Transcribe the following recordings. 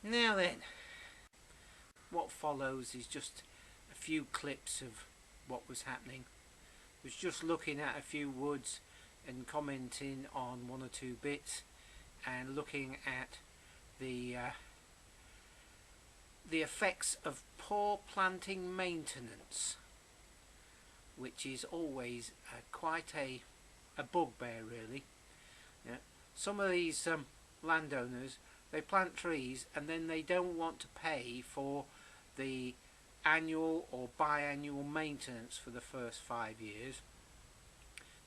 Now then, what follows is just a few clips of what was happening. I was just looking at a few woods and commenting on one or two bits and looking at the effects of poor planting maintenance, which is always quite a bugbear really. Yeah. Some of these landowners, they plant trees and then they don't want to pay for the annual or biannual maintenance for the first 5 years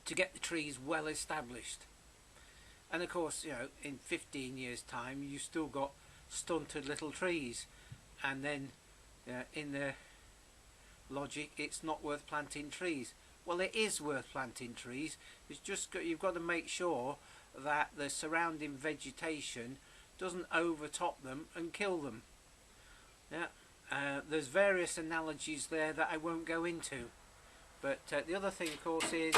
to get the trees well established. And of course, you know, in 15 years time you've still got stunted little trees, and then in the logic it's not worth planting trees. Well, it is worth planting trees. It's just you've got to make sure that the surrounding vegetation doesn't overtop them and kill them. Yeah, there's various analogies there that I won't go into, but the other thing of course is,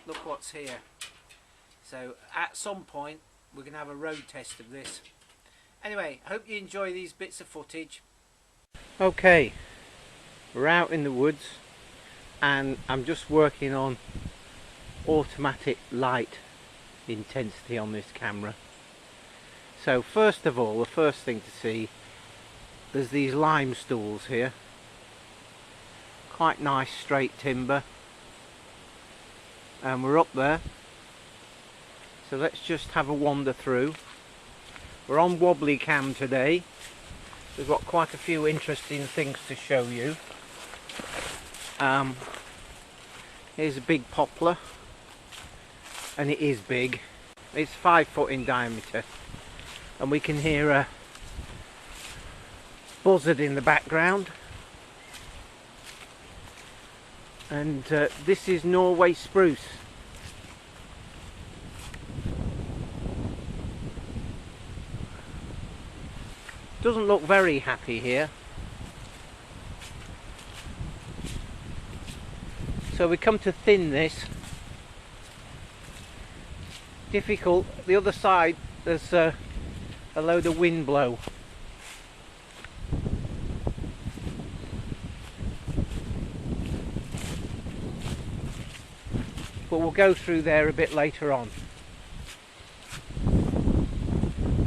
look what's here. So at some point we're going to have a road test of this. Anyway, I hope you enjoy these bits of footage. Okay, we're out in the woods and I'm just working on automatic light intensity on this camera. So first of all, the first thing to see, there's these lime stools here. Quite nice straight timber. And we're up there. So let's just have a wander through. We're on wobbly cam today. We've got quite a few interesting things to show you. Here's a big poplar, and it is big. It's 5 foot in diameter, and we can hear a buzzard in the background. And this is Norway spruce. Doesn't look very happy here. So we come to thin this. Difficult. The other side there's a load of wind blow. But we'll go through there a bit later on.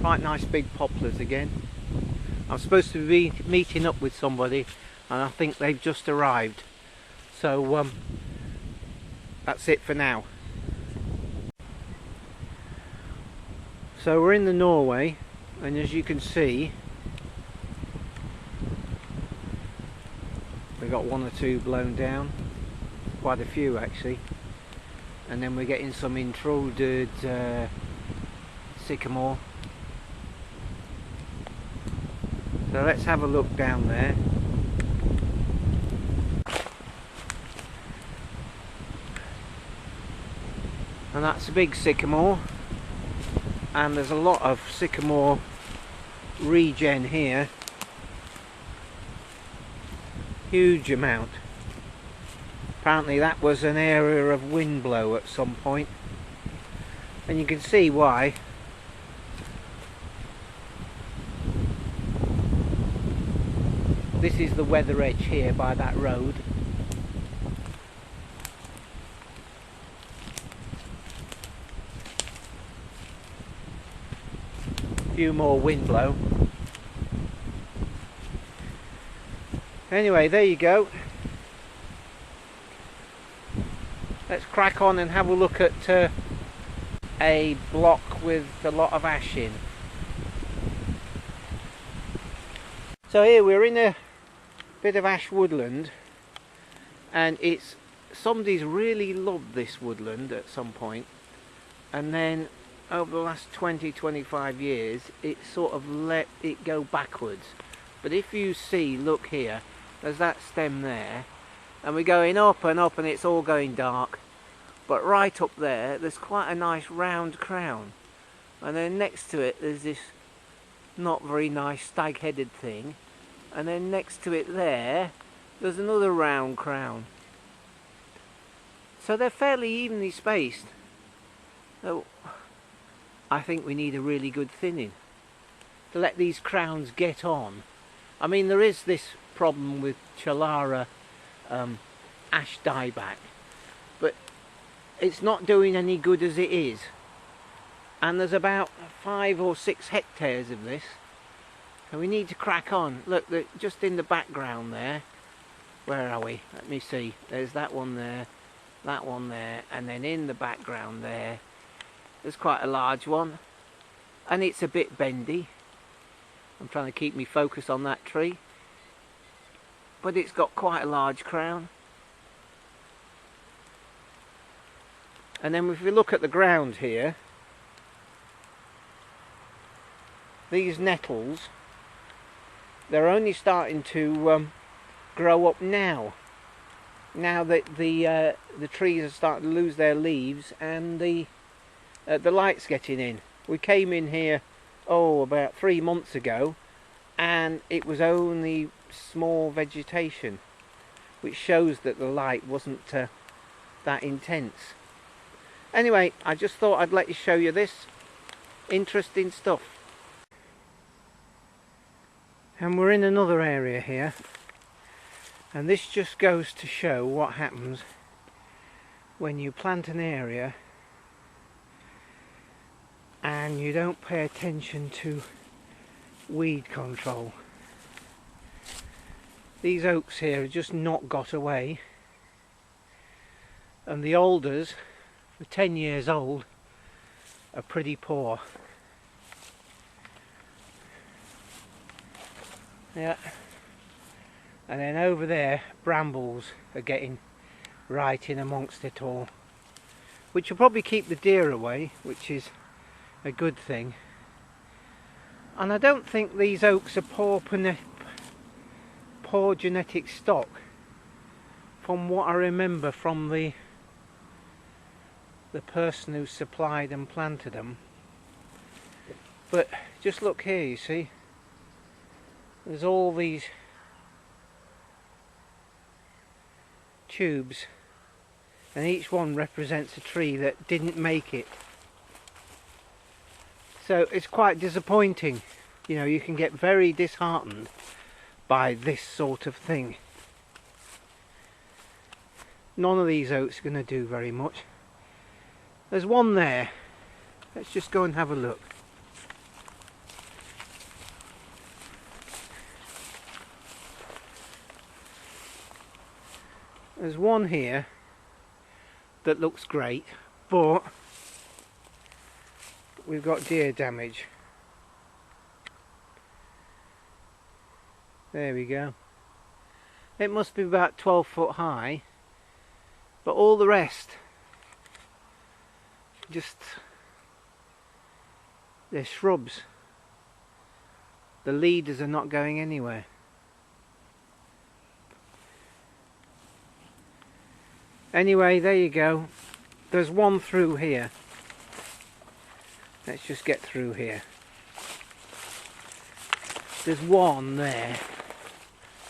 Quite nice big poplars again. I'm supposed to be meeting up with somebody and I think they've just arrived. So that's it for now. So we're in the Norway, and as you can see we've got one or two blown down, quite a few actually, and then we're getting some intruded sycamore. So let's have a look down there. And that's a big sycamore, and there's a lot of sycamore regen here. Huge amount. Apparently that was an area of wind blow at some point, and you can see why. This is the weather edge here by that road. Few more wind blow. Anyway, there you go. Let's crack on and have a look at a block with a lot of ash in. So here we're in a bit of ash woodland, and it's somebody's really loved this woodland at some point, and then over the last 20-25 years it's sort of let it go backwards. But if you see, look here, there's that stem there, and we're going up and up and it's all going dark, but right up there there's quite a nice round crown, and then next to it there's this not very nice stag-headed thing, and then next to it there's another round crown. So they're fairly evenly spaced. So I think we need a really good thinning. let these crowns get on. I mean, there is this problem with Chalara ash dieback, but it's not doing any good as it is. And there's about 5 or 6 hectares of this, so we need to crack on. Look, just in the background there, where are we? Let me see. There's that one there, and then in the background there's quite a large one, and it's a bit bendy. I'm trying to keep me focused on that tree, but it's got quite a large crown. And then if we look at the ground here, these nettles, they're only starting to grow up now. Now that the trees are starting to lose their leaves and the light's getting in. We came in here about 3 months ago, and it was only small vegetation, which shows that the light wasn't that intense. Anyway, I just thought I'd let you show you this interesting stuff. And we're in another area here, and this just goes to show what happens when you plant an area and you don't pay attention to weed control. These oaks here have just not got away, and the alders, for 10 years old, are pretty poor. Yeah, and then over there brambles are getting right in amongst it all, which will probably keep the deer away, which is a good thing. And I don't think these oaks are poor genetic stock, from what I remember from the person who supplied and planted them. But just look here, you see, there's all these tubes, and each one represents a tree that didn't make it. So it's quite disappointing. You know, you can get very disheartened by this sort of thing. None of these oats are going to do very much. There's one there. Let's just go and have a look. There's one here that looks great, but we've got deer damage. There we go. It must be about 12 foot high, but all the rest, they're shrubs. The leaders are not going anywhere. Anyway, there you go. There's one through here. Let's just get through here. There's one there.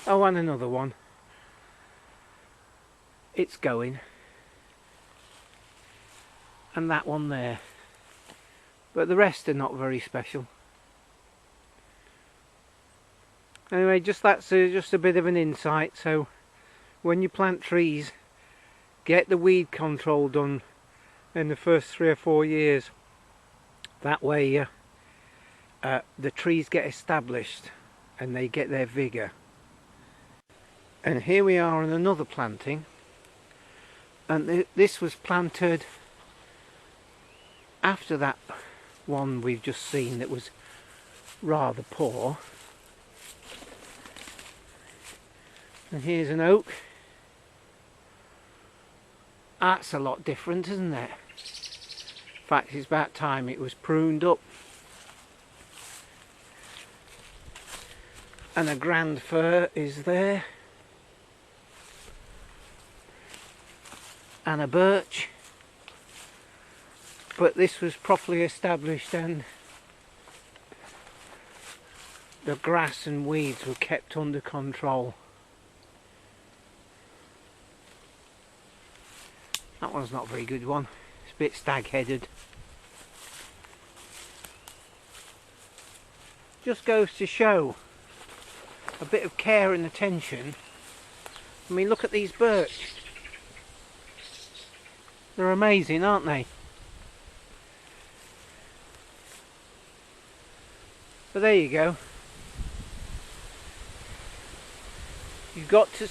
Oh, and another one. It's going. And that one there. But the rest are not very special. Anyway, that's just a bit of an insight. So when you plant trees, get the weed control done in the first 3 or 4 years. That way the trees get established and they get their vigour. And here we are on another planting, and this was planted after that one we've just seen that was rather poor. And here's an oak. That's a lot different, isn't it? In fact, it's about time it was pruned up. And a grand fir is there. And a birch. But this was properly established and the grass and weeds were kept under control. That one's not a very good one. It's a bit stag-headed. Just goes to show a bit of care and attention. I mean, look at these birch. They're amazing, aren't they? But there you go. You've got to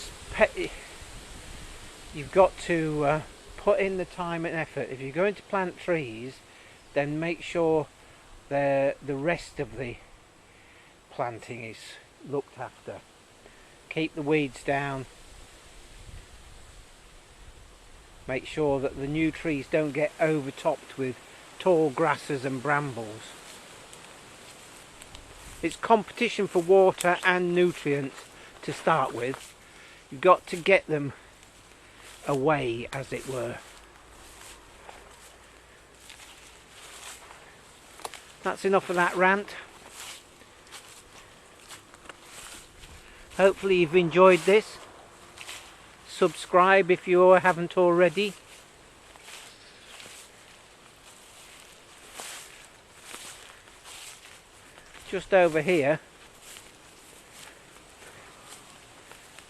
put in the time and effort. If you're going to plant trees, then make sure the rest of the planting is looked after. Keep the weeds down. Make sure that the new trees don't get overtopped with tall grasses and brambles. It's competition for water and nutrients to start with. You've got to get them away, as it were. That's enough of that rant. Hopefully you've enjoyed this. Subscribe if you haven't already. Just over here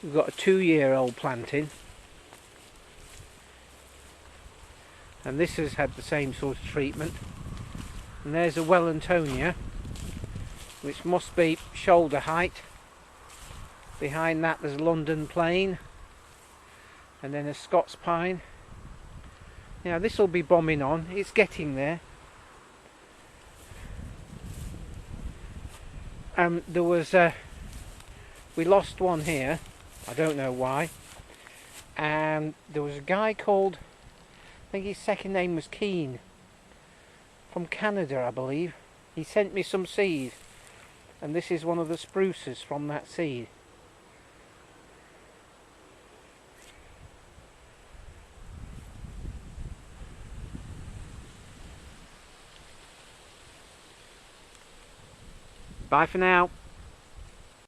we've got a 2-year-old planting, and this has had the same sort of treatment. And there's a Wellantonia, which must be shoulder height. Behind that there's London Plane, and then a Scots Pine. Now this will be bombing on, it's getting there. There was we lost one here, I don't know why, and there was a guy called, I think his second name was Keane, from Canada I believe. He sent me some seed, and this is one of the spruces from that seed. Bye for now.